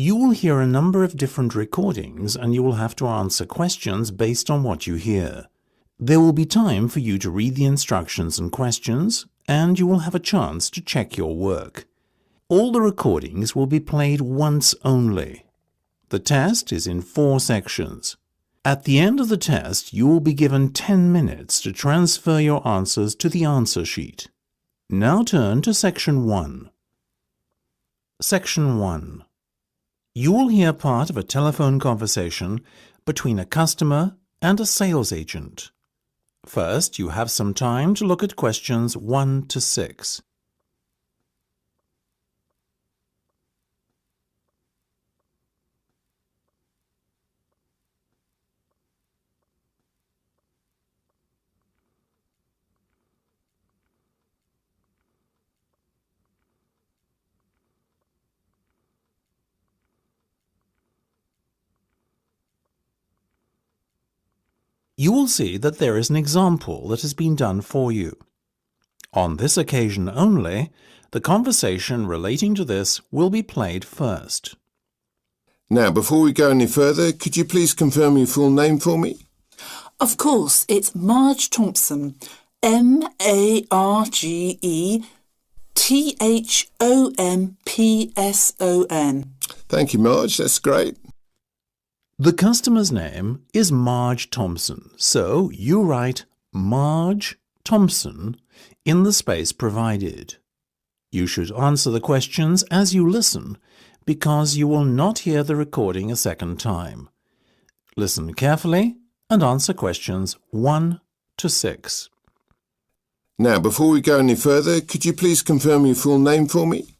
You will hear a number of different recordings and you will have to answer questions based on what you hear. There will be time for you to read the instructions and questions, and you will have a chance to check your work. All the recordings will be played once only. The test is in 4 sections. At the end of the test, you will be given 10 minutes to transfer your answers to the answer sheet. Now turn to Section 1. Section 1. You will hear part of a telephone conversation between a customer and a sales agent. First, you have some time to look at questions 1 to 6. You will see that there is an example that has been done for you. On this occasion only, the conversation relating to this will be played first. Now, before we go any further, could you please confirm your full name for me? Of course, it's Marge Thompson. M-A-R-G-E-T-H-O-M-P-S-O-N. Thank you, Marge. That's great. The customer's name is Marge Thompson, so you write Marge Thompson in the space provided. You should answer the questions as you listen, because you will not hear the recording a second time. Listen carefully and answer questions 1 to 6. Now, before we go any further, could you please confirm your full name for me?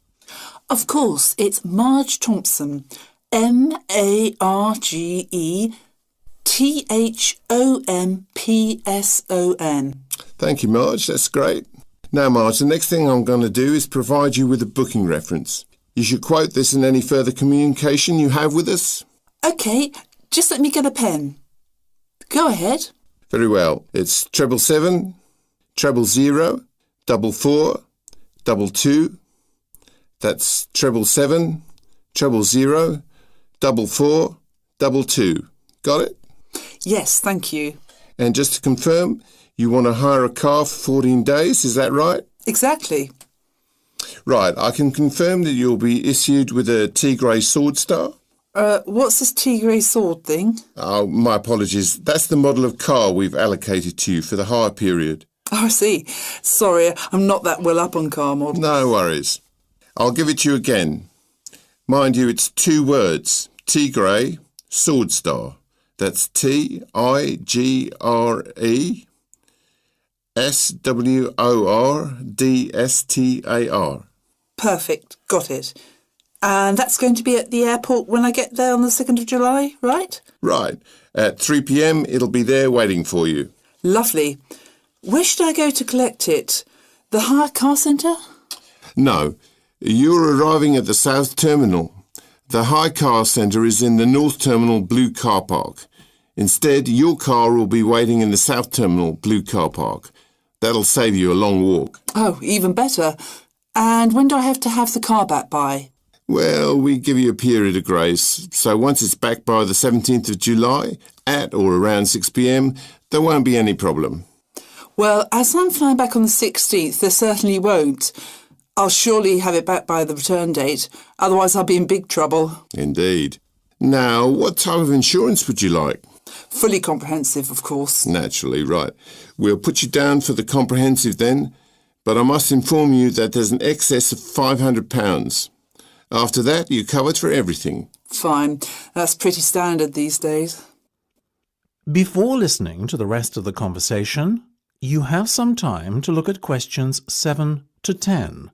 Of course, it's Marge Thompson. M-A-R-G-E-T-H-O-M-P-S-O-N. Thank you, Marge. That's great. Now, Marge, the next thing I'm going to do is provide you with a booking reference. You should quote this in any further communication you have with us. OK, just let me get a pen. Go ahead. Very well. It's 777 000 44 22. That's 777 000 44 22. Got it? Yes, thank you. And just to confirm, you want to hire a car for 14 days, is that right? Exactly. Right, I can confirm that you'll be issued with a T-Grey Sword Star. What's this T-Grey sword thing? Oh, my apologies. That's the model of car we've allocated to you for the hire period. Oh, I see. Sorry, I'm not that well up on car models. No worries. I'll give it to you again. Mind you, it's 2 words. T-Grey Sword Star. That's T-I-G-R-E-S-W-O-R-D-S-T-A-R. Perfect, got it. And that's going to be at the airport when I get there on the 2nd of July, right? Right. At 3 p.m, it'll be there waiting for you. Lovely. Where should I go to collect it? The hire car centre? No. You're arriving at the South Terminal. The hire car centre is in the North Terminal Blue Car Park. Instead, your car will be waiting in the South Terminal Blue Car Park. That'll save you a long walk. Oh, even better. And when do I have to have the car back by? Well, we give you a period of grace, so once it's back by the 17th of July, at or around 6 p.m, there won't be any problem. Well, as I'm flying back on the 16th, there certainly won't. I'll surely have it back by the return date, otherwise I'll be in big trouble. Indeed. Now, what type of insurance would you like? Fully comprehensive, of course. Naturally, right. We'll put you down for the comprehensive then, but I must inform you that there's an excess of £500. After that, you're covered for everything. Fine. That's pretty standard these days. Before listening to the rest of the conversation, you have some time to look at questions 7 to 10.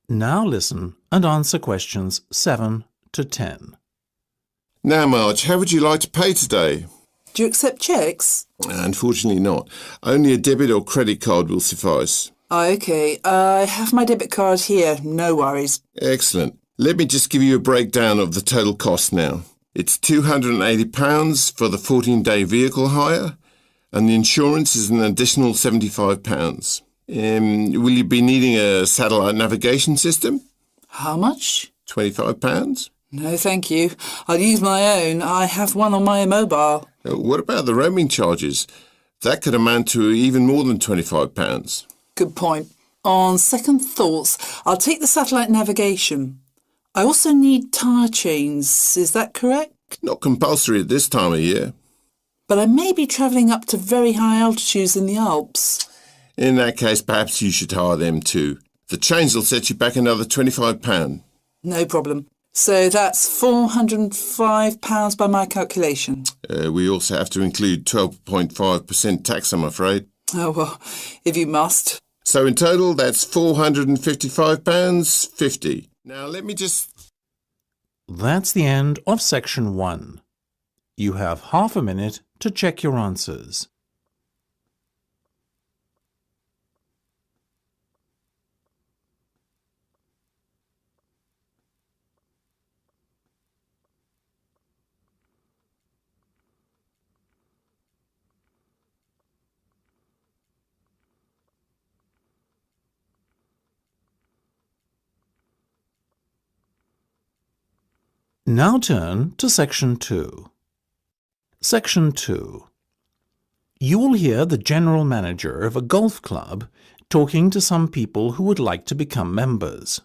Now listen and answer questions 7 to 10. Now, Marge, how would you like to pay today? Do you accept cheques? Unfortunately not. Only a debit or credit card will suffice. OK. I have my debit card here. No worries. Excellent. Let me just give you a breakdown of the total cost now. It's £280 for the 14-day vehicle hire, and the insurance is an additional £75. Will you be needing a satellite navigation system? How much? £25. No, thank you. I'll use my own. I have one on my mobile. What about the roaming charges? That could amount to even more than £25. Good point. On second thoughts, I'll take the satellite navigation. I also need tyre chains. Is that correct? Not compulsory at this time of year. But I may be travelling up to very high altitudes in the Alps. In that case, perhaps you should hire them too. The chains will set you back another £25. No problem. So that's £405 by my calculation. We also have to include 12.5% tax, I'm afraid. Oh, well, if you must. So in total, that's £455.50. Now, let me just... That's the end of section 1. You have half a minute to check your answers. Now turn to Section 2. Section 2. You will hear the general manager of a golf club talking to some people who would like to become members.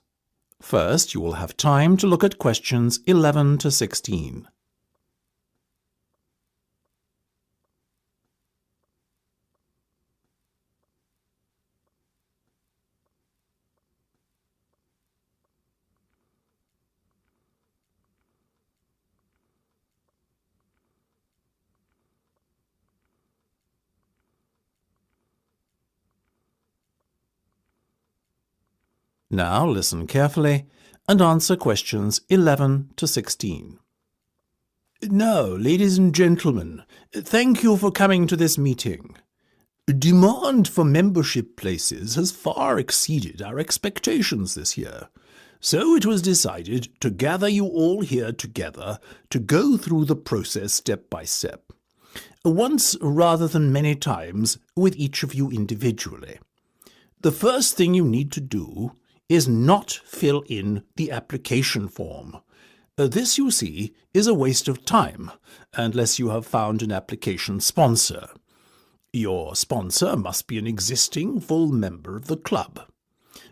First, you will have time to look at questions 11 to 16. Now listen carefully and answer questions 11 to 16. Now, ladies and gentlemen, thank you for coming to this meeting. Demand for membership places has far exceeded our expectations this year, so it was decided to gather you all here together to go through the process step by step, once rather than many times with each of you individually. The first thing you need to do is not fill in the application form. This, you see, is a waste of time, unless you have found an application sponsor. Your sponsor must be an existing full member of the club.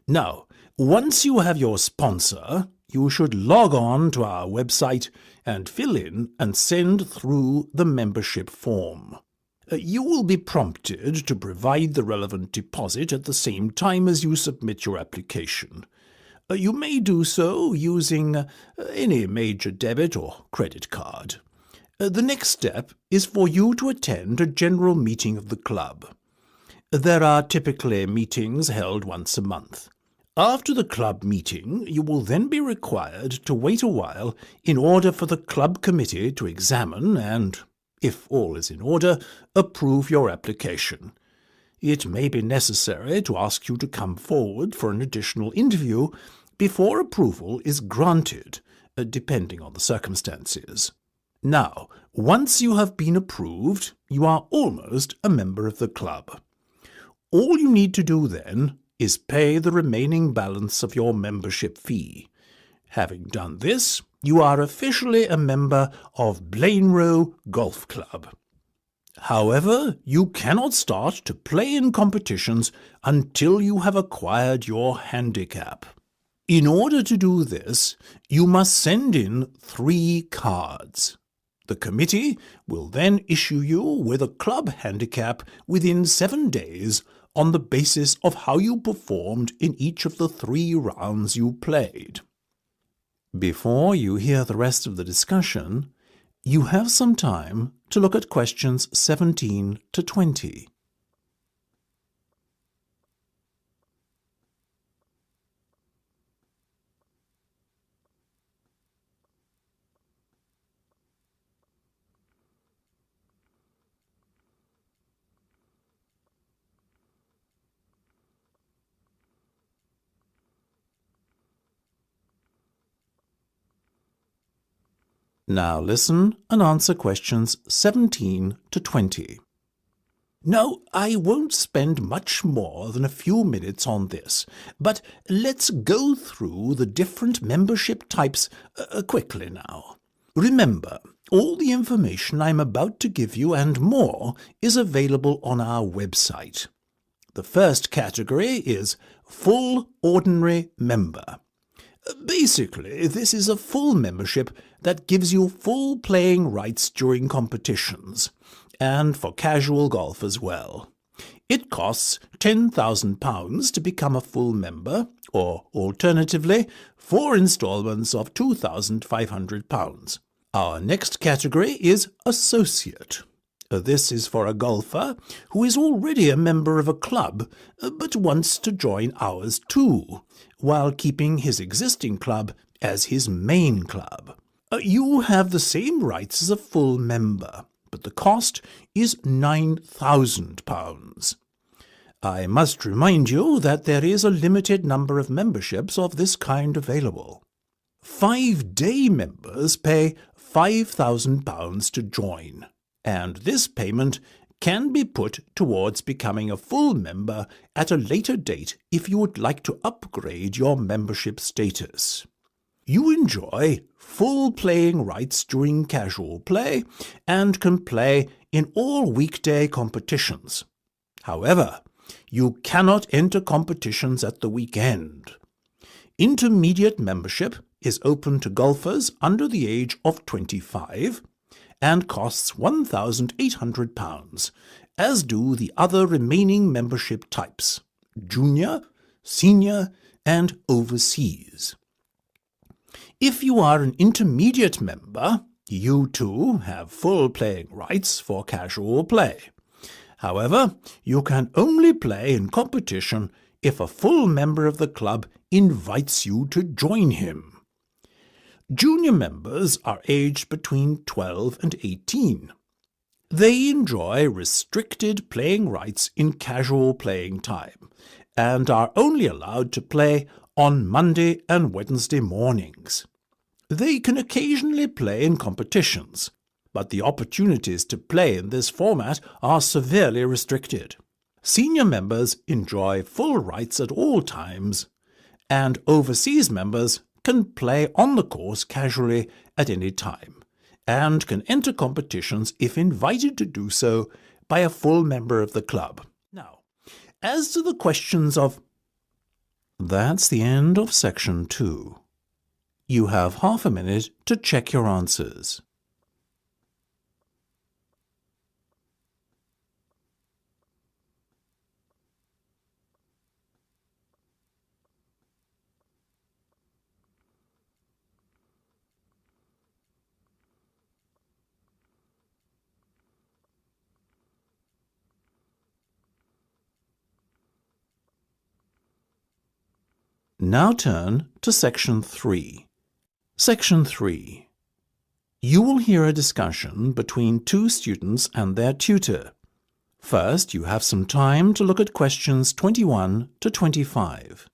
Now, once you have your sponsor, you should log on to our website and fill in and send through the membership form. You will be prompted to provide the relevant deposit at the same time as you submit your application. You may do so using any major debit or credit card. The next step is for you to attend a general meeting of the club. There are typically meetings held once a month. After the club meeting, you will then be required to wait a while in order for the club committee to examine and, if all is in order, approve your application. It may be necessary to ask you to come forward for an additional interview before approval is granted, depending on the circumstances. Now, once you have been approved, you are almost a member of the club. All you need to do then is pay the remaining balance of your membership fee. Having done this, you are officially a member of Blainrow Golf Club. However, you cannot start to play in competitions until you have acquired your handicap. In order to do this, you must send in 3 cards. The committee will then issue you with a club handicap within 7 days on the basis of how you performed in each of the 3 rounds you played. Before you hear the rest of the discussion, you have some time to look at questions 17 to 20. Now listen and answer questions 17 to 20. Now, I won't spend much more than a few minutes on this, but let's go through the different membership types quickly now. Remember, all the information I'm about to give you and more is available on our website. The first category is Full Ordinary Member. Basically, this is a full membership that gives you full playing rights during competitions, and for casual golf as well. It costs £10,000 to become a full member, or alternatively, 4 instalments of £2,500. Our next category is Associate. This is for a golfer who is already a member of a club but wants to join ours too, while keeping his existing club as his main club. You have the same rights as a full member, but the cost is £9,000. I must remind you that there is a limited number of memberships of this kind available. 5-day members pay £5,000 to join, and this payment can be put towards becoming a full member at a later date if you would like to upgrade your membership status. You enjoy full playing rights during casual play and can play in all weekday competitions. However, you cannot enter competitions at the weekend. Intermediate membership is open to golfers under the age of 25 and costs £1,800, as do the other remaining membership types: junior, senior, and overseas. If you are an intermediate member, you too have full playing rights for casual play. However, you can only play in competition if a full member of the club invites you to join him. Junior members are aged between 12 and 18. They enjoy restricted playing rights in casual playing time and are only allowed to play on Monday and Wednesday mornings. They can occasionally play in competitions, but the opportunities to play in this format are severely restricted. Senior members enjoy full rights at all times, and overseas members can play on the course casually at any time, and can enter competitions if invited to do so by a full member of the club. Now, as to the questions of... That's the end of section 2. You have half a minute to check your answers. Now turn to Section 3. Section 3. You will hear a discussion between two students and their tutor. First, you have some time to look at questions 21 to 25.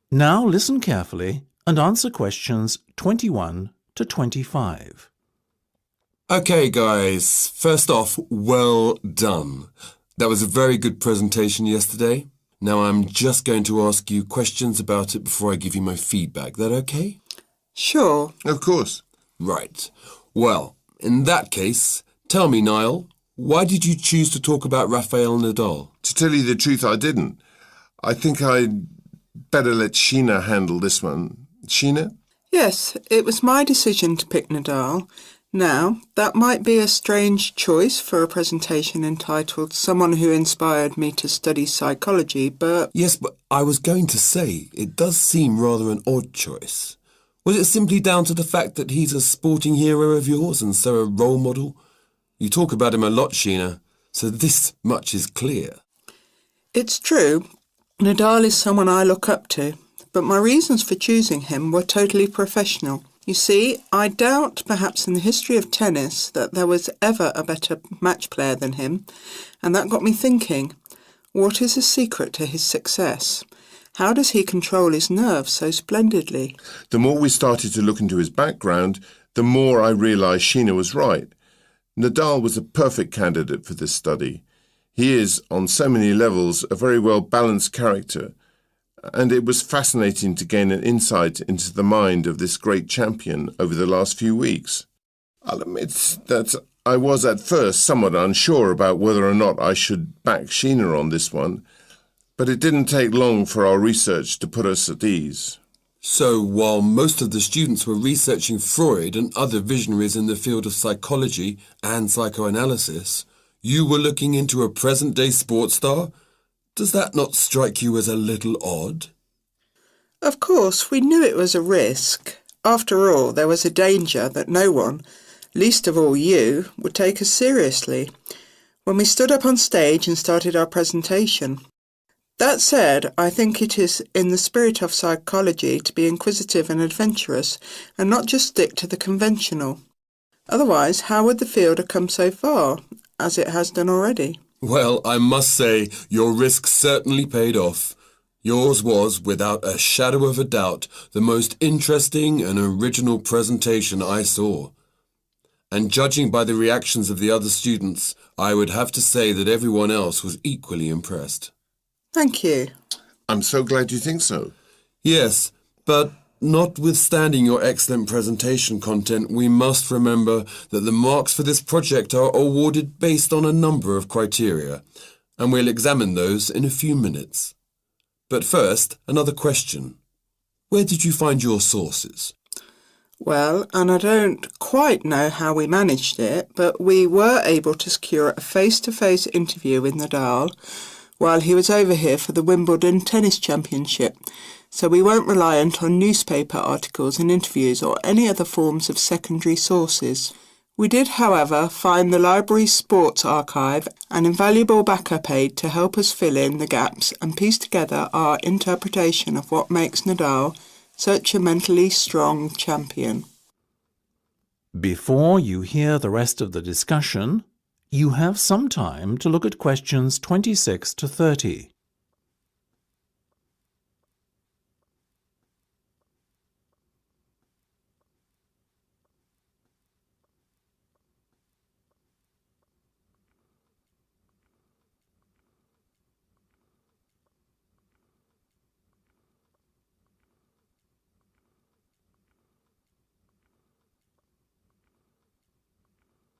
Now listen carefully and answer questions 21 to 25. Okay, guys. First off, well done. That was a very good presentation yesterday. Now I'm just going to ask you questions about it before I give you my feedback. That okay? Sure. Of course. Right. Well, in that case, tell me, Niall, why did you choose to talk about Rafael Nadal? To tell you the truth, I didn't. I think I'd better let Sheena handle this one. Sheena? Yes, it was my decision to pick Nadal. Now, that might be a strange choice for a presentation entitled Someone Who Inspired Me to Study Psychology, but... Yes, but I was going to say, it does seem rather an odd choice. Was it simply down to the fact that he's a sporting hero of yours and so a role model? You talk about him a lot, Sheena, so this much is clear. It's true, Nadal is someone I look up to, but my reasons for choosing him were totally professional. You see, I doubt perhaps in the history of tennis that there was ever a better match player than him, and that got me thinking, what is the secret to his success? How does he control his nerves so splendidly? The more we started to look into his background, the more I realised Sheena was right. Nadal was a perfect candidate for this study. He is, on so many levels, a very well-balanced character, and it was fascinating to gain an insight into the mind of this great champion over the last few weeks. I'll admit that I was at first somewhat unsure about whether or not I should back Sheena on this one, but it didn't take long for our research to put us at ease. So, while most of the students were researching Freud and other visionaries in the field of psychology and psychoanalysis, you were looking into a present-day sports star? Does that not strike you as a little odd? Of course, we knew it was a risk. After all, there was a danger that no one, least of all you, would take us seriously when we stood up on stage and started our presentation. That said, I think it is in the spirit of psychology to be inquisitive and adventurous and not just stick to the conventional. Otherwise, how would the field have come so far, as it has done already? Well, I must say, your risk certainly paid off. Yours was, without a shadow of a doubt, the most interesting and original presentation I saw. And judging by the reactions of the other students, I would have to say that everyone else was equally impressed. Thank you. I'm so glad you think so. Yes, but notwithstanding your excellent presentation content, we must remember that the marks for this project are awarded based on a number of criteria, and we'll examine those in a few minutes. But first, another question. Where did you find your sources? Well, and I don't quite know how we managed it, but we were able to secure a face-to-face interview with Nadal while he was over here for the Wimbledon Tennis Championship, so we weren't reliant on newspaper articles and interviews or any other forms of secondary sources. We did, however, find the library's sports archive an invaluable backup aid to help us fill in the gaps and piece together our interpretation of what makes Nadal such a mentally strong champion. Before you hear the rest of the discussion, you have some time to look at questions 26 to 30.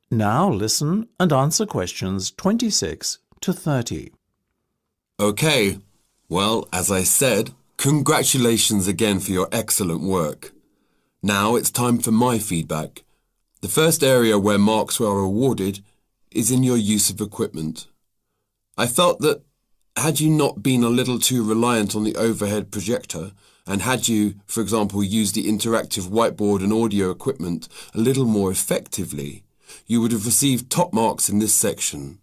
Now listen and answer questions 26 to 30. Okay, well, as I said, congratulations again for your excellent work. Now it's time for my feedback. The first area where marks were awarded is in your use of equipment. I felt that had you not been a little too reliant on the overhead projector, and had you, for example, used the interactive whiteboard and audio equipment a little more effectively, you would have received top marks in this section.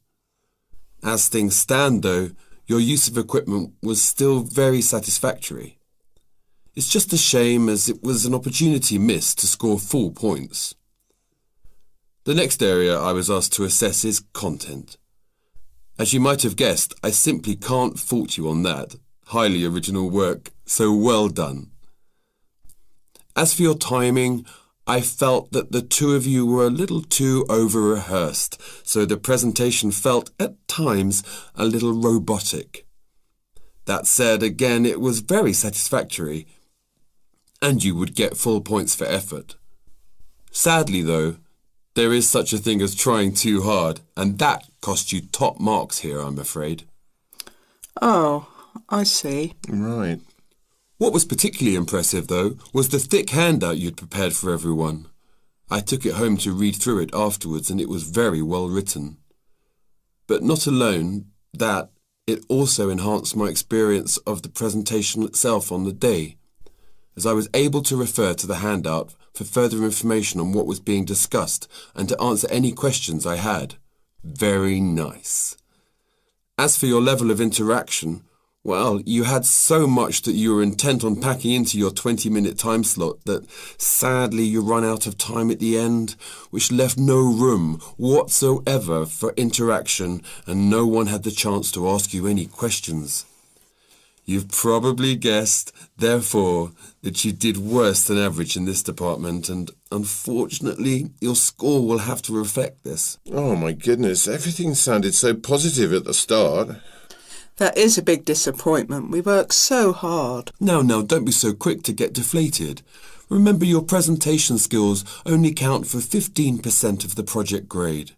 As things stand, though, your use of equipment was still very satisfactory. It's just a shame as it was an opportunity missed to score full points. The next area I was asked to assess is content. As you might have guessed, I simply can't fault you on that. Highly original work, so well done. As for your timing, I felt that the two of you were a little too over-rehearsed, so the presentation felt, at times, a little robotic. That said, again, it was very satisfactory, and you would get full points for effort. Sadly, though, there is such a thing as trying too hard, and that cost you top marks here, I'm afraid. Oh, I see. Right. What was particularly impressive, though, was the thick handout you'd prepared for everyone. I took it home to read through it afterwards, and it was very well written. But not alone that, it also enhanced my experience of the presentation itself on the day, as I was able to refer to the handout for further information on what was being discussed and to answer any questions I had. Very nice. As for your level of interaction, well, you had so much that you were intent on packing into your 20-minute time slot that sadly you run out of time at the end, which left no room whatsoever for interaction, and no one had the chance to ask you any questions. You've probably guessed, therefore, that you did worse than average in this department, and unfortunately, your score will have to reflect this. Oh my goodness, everything sounded so positive at the start. That is a big disappointment. We worked so hard. Now, don't be so quick to get deflated. Remember, your presentation skills only count for 15% of the project grade.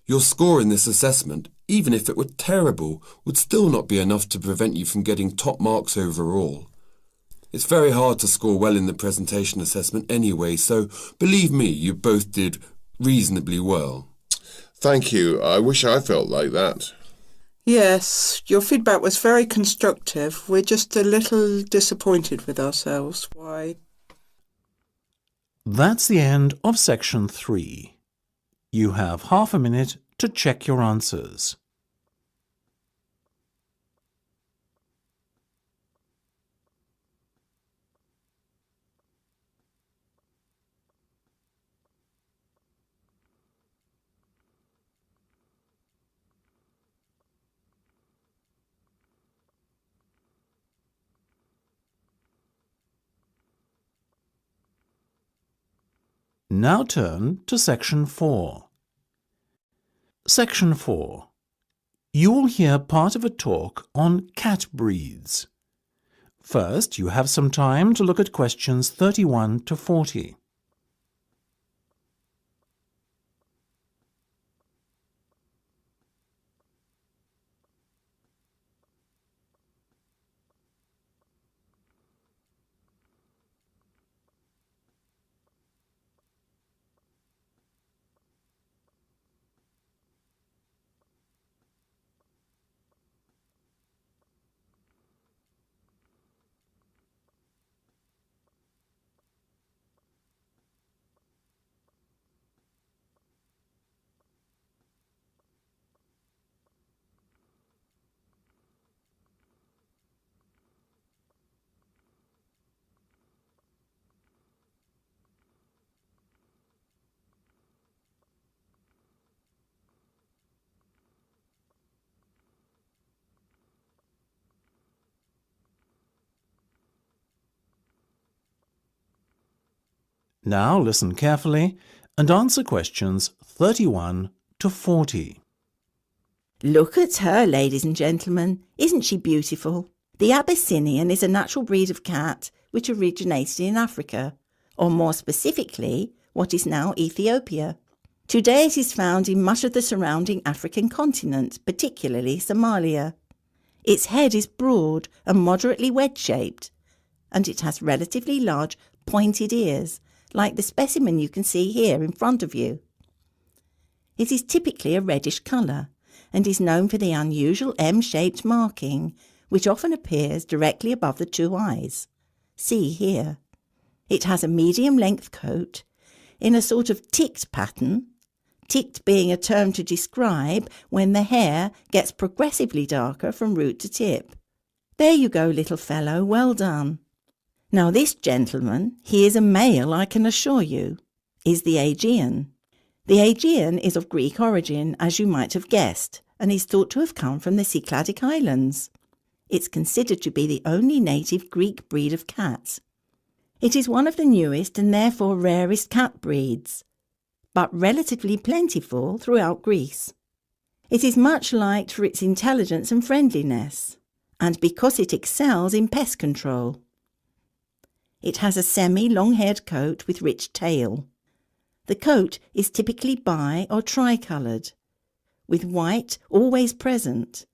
Your score in this assessment, even if it were terrible, would still not be enough to prevent you from getting top marks overall. It's very hard to score well in the presentation assessment anyway, so believe me, you both did reasonably well. Thank you. I wish I felt like that. Yes, your feedback was very constructive. We're just a little disappointed with ourselves. Why? That's the end of section 3. You have half a minute to check your answers. Now turn to section 4. Section 4. You will hear part of a talk on cat breeds. First, you have some time to look at questions 31 to 40. Now listen carefully and answer questions 31 to 40. Look at her, ladies and gentlemen. Isn't she beautiful? The Abyssinian is a natural breed of cat which originated in Africa, or more specifically, what is now Ethiopia. Today it is found in much of the surrounding African continent, particularly Somalia. Its head is broad and moderately wedge-shaped, and it has relatively large pointed ears, like the specimen you can see here in front of you. It is typically a reddish colour and is known for the unusual M-shaped marking, which often appears directly above the two eyes. See here. It has a medium-length coat in a sort of ticked pattern, ticked being a term to describe when the hair gets progressively darker from root to tip. There you go, little fellow, well done. Now this gentleman, he is a male, I can assure you, is the Aegean. The Aegean is of Greek origin, as you might have guessed, and is thought to have come from the Cycladic Islands. It's considered to be the only native Greek breed of cat. It is one of the newest and therefore rarest cat breeds, but relatively plentiful throughout Greece. It is much liked for its intelligence and friendliness, and because it excels in pest control. It has a semi-long-haired coat with rich tail. The coat is typically bi- or tri-coloured, with white always present,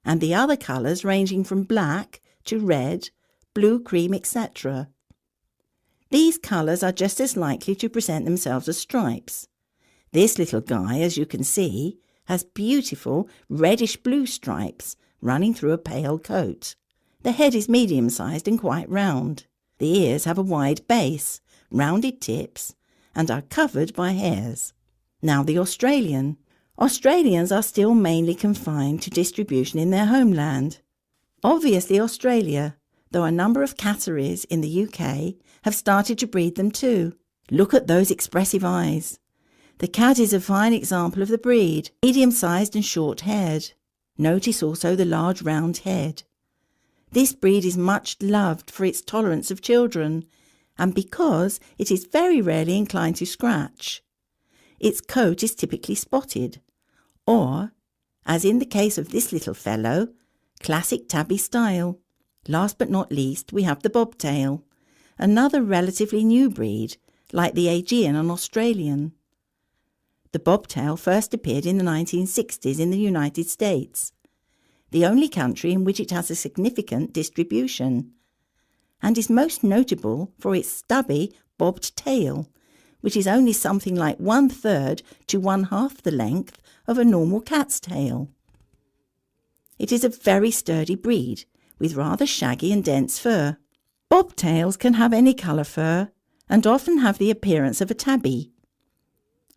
and the other colours ranging from black to red, blue, cream, etc. These colours are just as likely to present themselves as stripes. This little guy, as you can see, has beautiful reddish-blue stripes running through a pale coat. The head is medium-sized and quite round. The ears have a wide base, rounded tips, and are covered by hairs. Now the Australian. Australians are still mainly confined to distribution in their homeland. Obviously Australia, though a number of catteries in the UK have started to breed them too. Look at those expressive eyes. The cat is a fine example of the breed, medium-sized and short-haired. Notice also the large round head. This breed is much loved for its tolerance of children and because it is very rarely inclined to scratch. Its coat is typically spotted, or, as in the case of this little fellow, classic tabby style. Last but not least, we have the bobtail, another relatively new breed, like the Aegean and Australian. The bobtail first appeared in the 1960s in the United States, the only country in which it has a significant distribution, and is most notable for its stubby, bobbed tail, which is only something like 1/3 to 1/2 the length of a normal cat's tail. It is a very sturdy breed, with rather shaggy and dense fur. Bobtails can have any colour fur, and often have the appearance of a tabby.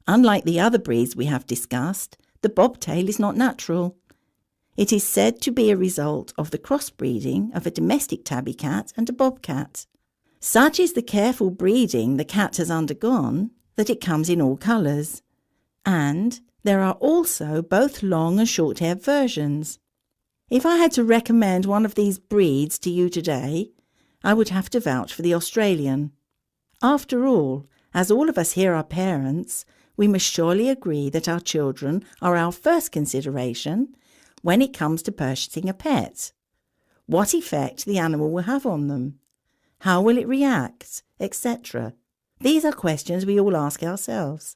Unlike the other breeds we have discussed, the bobtail is not natural. It is said to be a result of the crossbreeding of a domestic tabby cat and a bobcat. Such is the careful breeding the cat has undergone that it comes in all colours, and there are also both long and short-haired versions. If I had to recommend one of these breeds to you today, I would have to vouch for the Australian. After all, as all of us here are parents, we must surely agree that our children are our first consideration when it comes to purchasing a pet. What effect the animal will have on them, how will it react, etc. These are questions we all ask ourselves,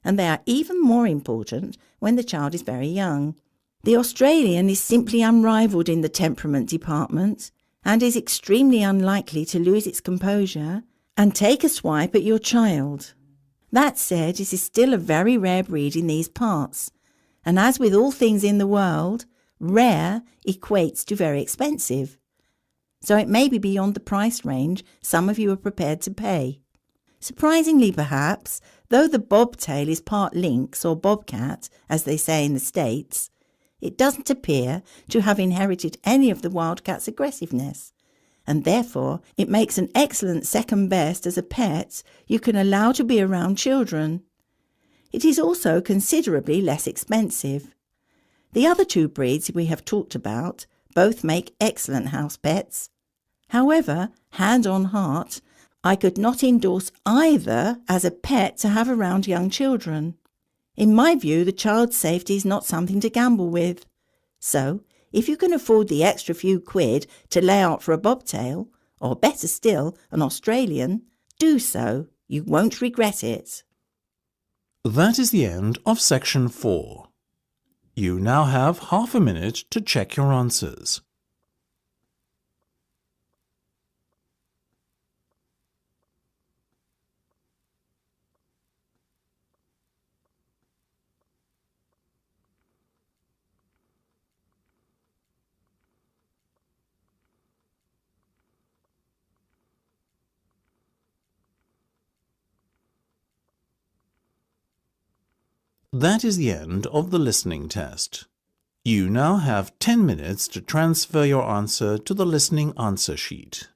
and they are even more important when the child is very young. The Australian is simply unrivalled in the temperament department and is extremely unlikely to lose its composure and take a swipe at your child. That said, it is still a very rare breed in these parts, and as with all things in the world, rare equates to very expensive. So it may be beyond the price range some of you are prepared to pay. Surprisingly perhaps, though the bobtail is part lynx or bobcat, as they say in the States, it doesn't appear to have inherited any of the wildcat's aggressiveness, and therefore it makes an excellent second best as a pet you can allow to be around children. It is also considerably less expensive. The other two breeds we have talked about both make excellent house pets. However, hand on heart, I could not endorse either as a pet to have around young children. In my view, the child's safety is not something to gamble with. So, if you can afford the extra few quid to lay out for a bobtail, or better still, an Australian, do so. You won't regret it. That is the end of section 4. You now have half a minute to check your answers. That is the end of the listening test. You now have 10 minutes to transfer your answer to the listening answer sheet.